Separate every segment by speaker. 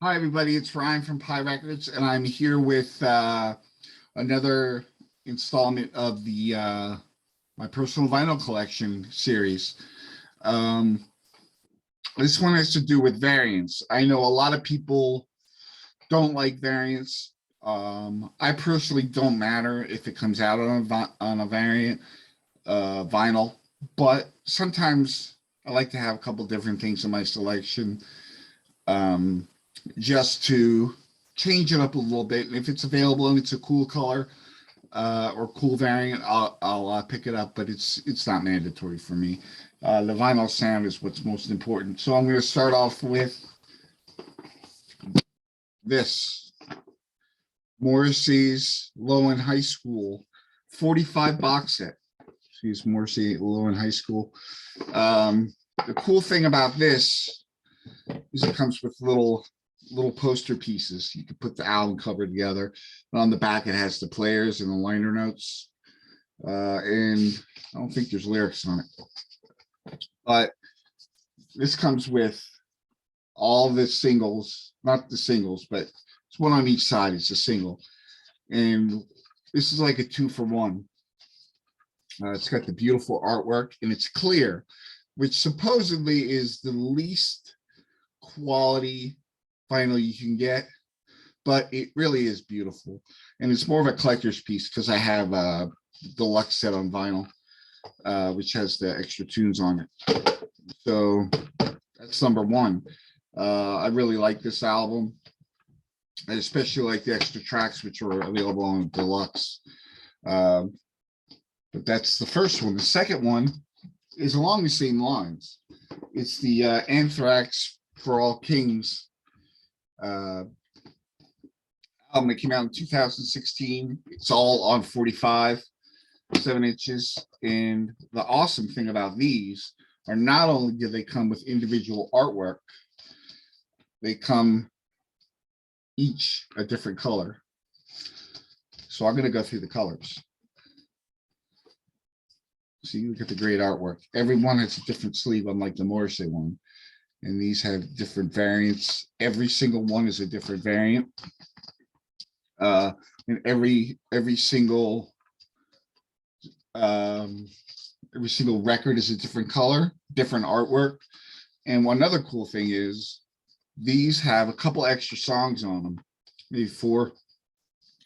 Speaker 1: Hi, everybody. It's Ryan from Pi Records, and I'm here with another installment of the my personal vinyl collection series. Um, this one has to do with variants. I know a lot of people don't like variants. I personally don't matter if it comes out on a variant vinyl, but sometimes I like to have a couple different things in my selection. Um, just to change it up a little bit. And if it's available and it's a cool color or cool variant, I'll pick it up. But it's not mandatory for me. The vinyl sound is what's most important. So I'm going to start off with this Morrissey's Low End High School 45 box set. She's Morrissey Low End High School. The cool thing about this is it comes with little poster pieces. You can put the album cover together. And on the back, it has the players and the liner notes. And I don't think there's lyrics on it. But this comes with all the singles, not the singles, but it's one on each side. It's a single. And this is like a 2-for-1. It's got the beautiful artwork and it's clear, which supposedly is the least quality vinyl you can get, but it really is beautiful. And it's more of a collector's piece because I have a deluxe set on vinyl, which has the extra tunes on it. So that's number one. I really like this album. I especially like the extra tracks, which are available on deluxe. But that's the first one. The second one is along the same lines. It's the Anthrax For All Kings album. It came out in 2016. It's all on 45 7-inches. And the awesome thing about these are not only do they come with individual artwork, they come each a different color. So I'm going to go through the colors. See, look at the great artwork. Every one has a different sleeve, unlike the Morrissey one. And these have different variants. Every single one is a different variant. And every single record is a different color, different artwork. And one other cool thing is these have a couple extra songs on them, maybe 4,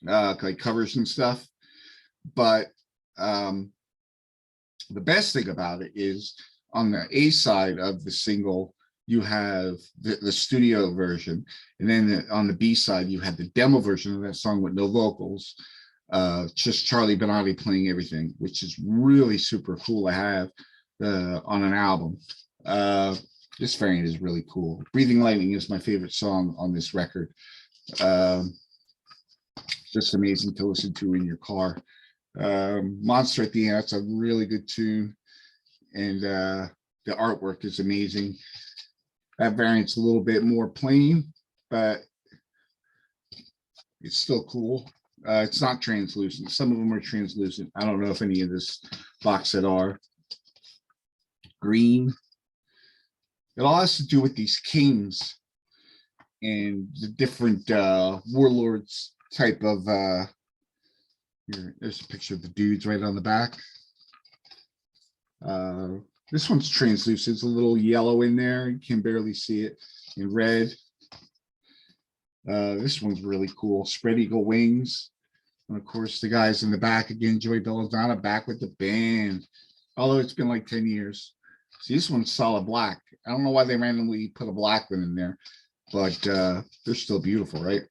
Speaker 1: like covers and stuff. But the best thing about it is on the A side of the single, you have the studio version. And then on the B side, you have the demo version of that song with no vocals, just Charlie Benante playing everything, which is really super cool to have on an album. This variant is really cool. Breathing Lightning is my favorite song on this record. Just amazing to listen to in your car. Monster at the End, that's a really good tune. And the artwork is amazing. That variant's a little bit more plain, but it's still cool. It's not translucent. Some of them are translucent. I don't know if any of this box set are. Green. It all has to do with these kings and the different warlords type of here, there's a picture of the dudes right on the back. This one's translucent. It's a little yellow in there. You can barely see it. In red. This one's really cool. Spread Eagle Wings. And of course, the guys in the back again, Joey Belladonna back with the band. Although it's been like 10 years. See, this one's solid black. I don't know why they randomly put a black one in there, but they're still beautiful, right?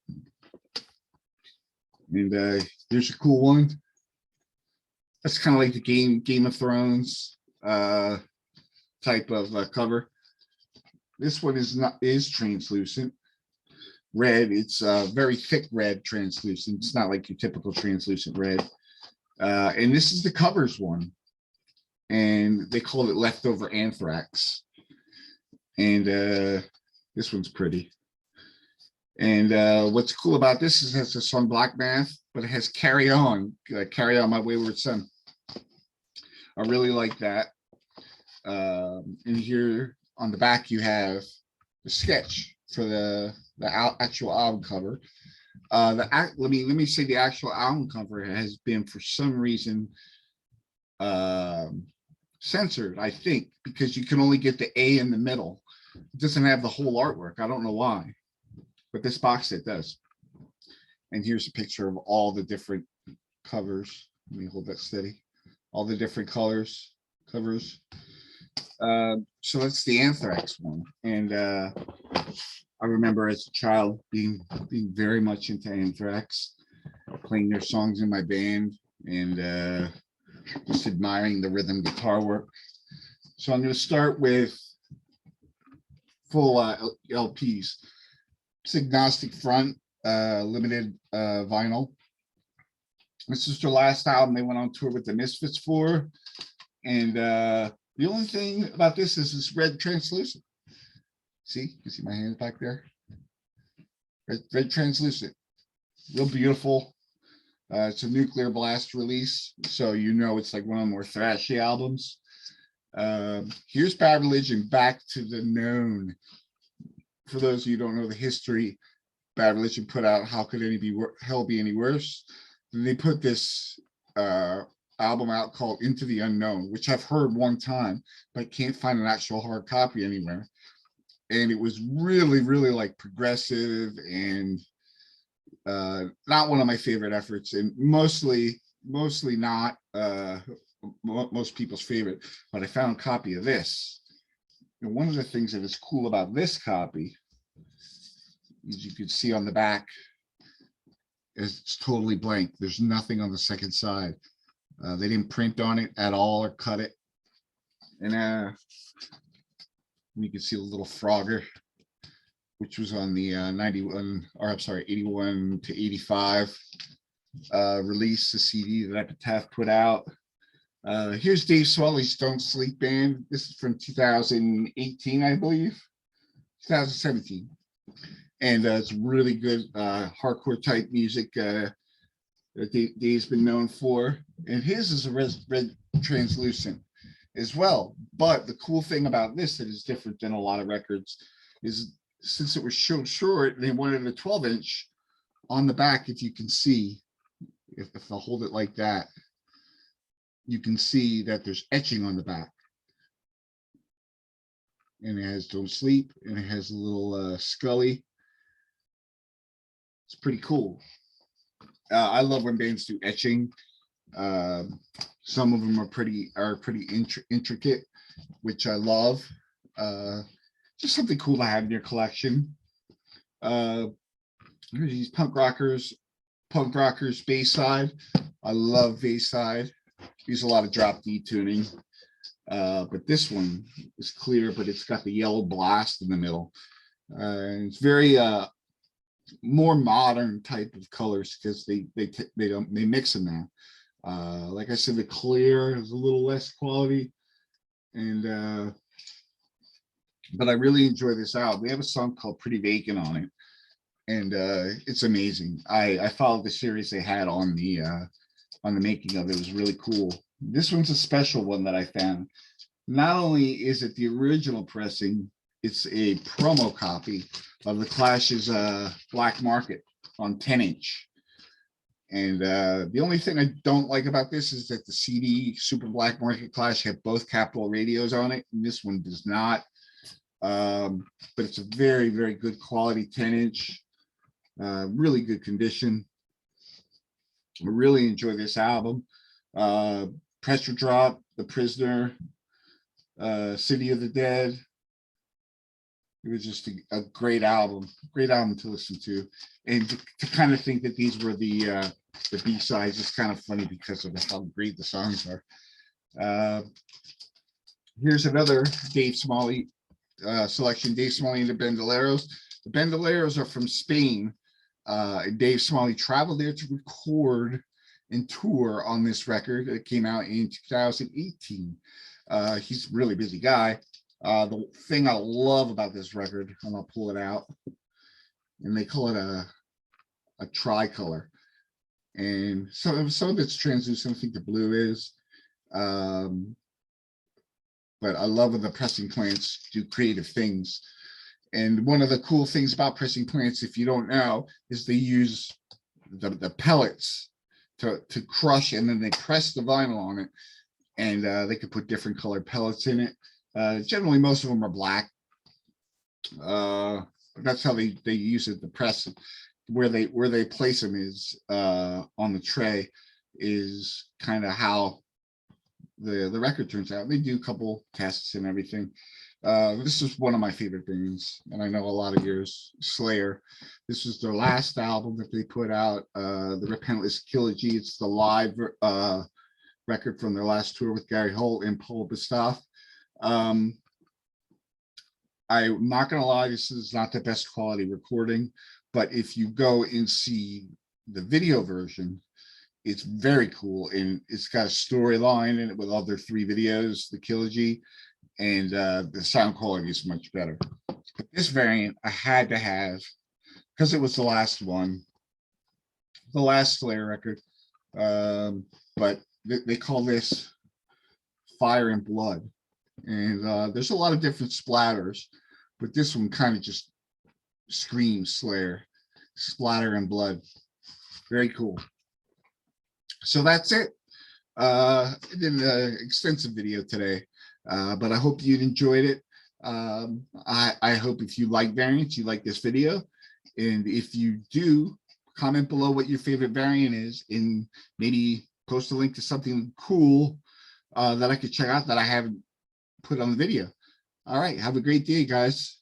Speaker 1: And here's a cool one. That's kind of like the Game of Thrones type of cover. This one is translucent red. It's very thick red translucent. It's not like your typical translucent red. And this is the covers one, and they call it Leftover Anthrax. And this one's pretty. And what's cool about this is it has the song Black Math, but it has Carry On My Wayward Son. I really like that. And here on the back, you have the sketch for the actual album cover. Let me say the actual album cover has been for some reason censored, I think, because you can only get the A in the middle. It doesn't have the whole artwork. I don't know why, but this box set does. And here's a picture of all the different covers. Let me hold that steady. All the different covers. So that's the Anthrax one. And I remember as a child being very much into Anthrax, playing their songs in my band, and just admiring the rhythm guitar work. So I'm going to start with full LPs. It's agnostic front, limited vinyl. This is their last album they went on tour with the Misfits for. And the only thing about this is this red translucent. See, you see my hands back there? Red translucent, real beautiful. It's a Nuclear Blast release, so you know it's like one of the more thrashy albums. Here's Bad Religion, Back to the Known. For those of you who don't know the history, Bad Religion put out How Could Hell Be Any Worse? Then they put this album out called Into the Unknown, which I've heard one time, but can't find an actual hard copy anywhere. And it was really, really like progressive and not one of my favorite efforts, and mostly not most people's favorite. But I found a copy of this. And one of the things that is cool about this copy, as you can see on the back, is it's totally blank. There's nothing on the second side. They didn't print on it at all or cut it. And you can see a little Frogger, which was on the 81 to 85 release, the CD that Epitaph put out. Here's Dave Smalley's Don't Sleep Band. This is from 2018, I believe, 2017. And it's really good hardcore type music that Dave's been known for. And his is a red translucent as well. But the cool thing about this that is different than a lot of records is, since it was so short, they wanted a 12-inch on the back. If you can see, if I hold it like that, you can see that there's etching on the back. And it has Don't Sleep, and it has a little Scully. It's pretty cool. I love when bands do etching. Some of them are pretty intricate, which I love. Just something cool to have in your collection. Here's these punk rockers Bayside. I love Bayside. Use a lot of drop D tuning. But this one is clear, but it's got the yellow blast in the middle. It's very more modern type of colors because they mix them now. Like I said, the clear is a little less quality, and but I really enjoy this album. We have a song called Pretty Vacant on it, and it's amazing. I followed the series they had on the making of it. It was really cool. This one's a special one that I found. Not only is it the original pressing, it's a promo copy of the Clash's Black Market on 10-inch. And the only thing I don't like about this is that the CD Super Black Market Clash have both Capitol radios on it, and this one does not. But it's a very, very good quality 10-inch, really good condition. I really enjoy this album. Pressure Drop, The Prisoner, City of the Dead. It was just a great album to listen to. And to kind of think that these were the B-sides is kind of funny because of how great the songs are. Here's another Dave Smalley selection, Dave Smalley and the Bandoleros. The Bandoleros are from Spain. Dave Smalley traveled there to record and tour on this record. It came out in 2018. He's a really busy guy. The thing I love about this record, and I'll pull it out, and they call it a tricolor. And some of it's translucent. I think the blue is. But I love when the pressing plants do creative things. And one of the cool things about pressing plants, if you don't know, is they use the pellets to crush, and then they press the vinyl on it, and they could put different colored pellets in it. Generally, most of them are black. But that's how they use it. The press, where they place them is on the tray, is kind of how the record turns out. They do a couple tests and everything. This is one of my favorite bands, and I know a lot of yours, Slayer. This was their last album that they put out, the Repentless Trilogy. It's the live record from their last tour with Gary Holt and Paul Bostaph. I'm not gonna lie, this is not the best quality recording, but if you go and see the video version, it's very cool, and it's got a storyline in it with all their 3 videos, the trilogy, and the sound quality is much better. But this variant I had to have because it was the last one, the last Slayer record. But they call this Fire and Blood, and there's a lot of different splatters, but this one kind of just screams Slayer, splatter and blood. Very cool. So that's it. I did an extensive video today, but I hope you enjoyed it. I hope if you like variants, you like this video. And if you do, comment below what your favorite variant is, and maybe post a link to something cool that I could check out that I haven't put on the video. All right, have a great day, guys.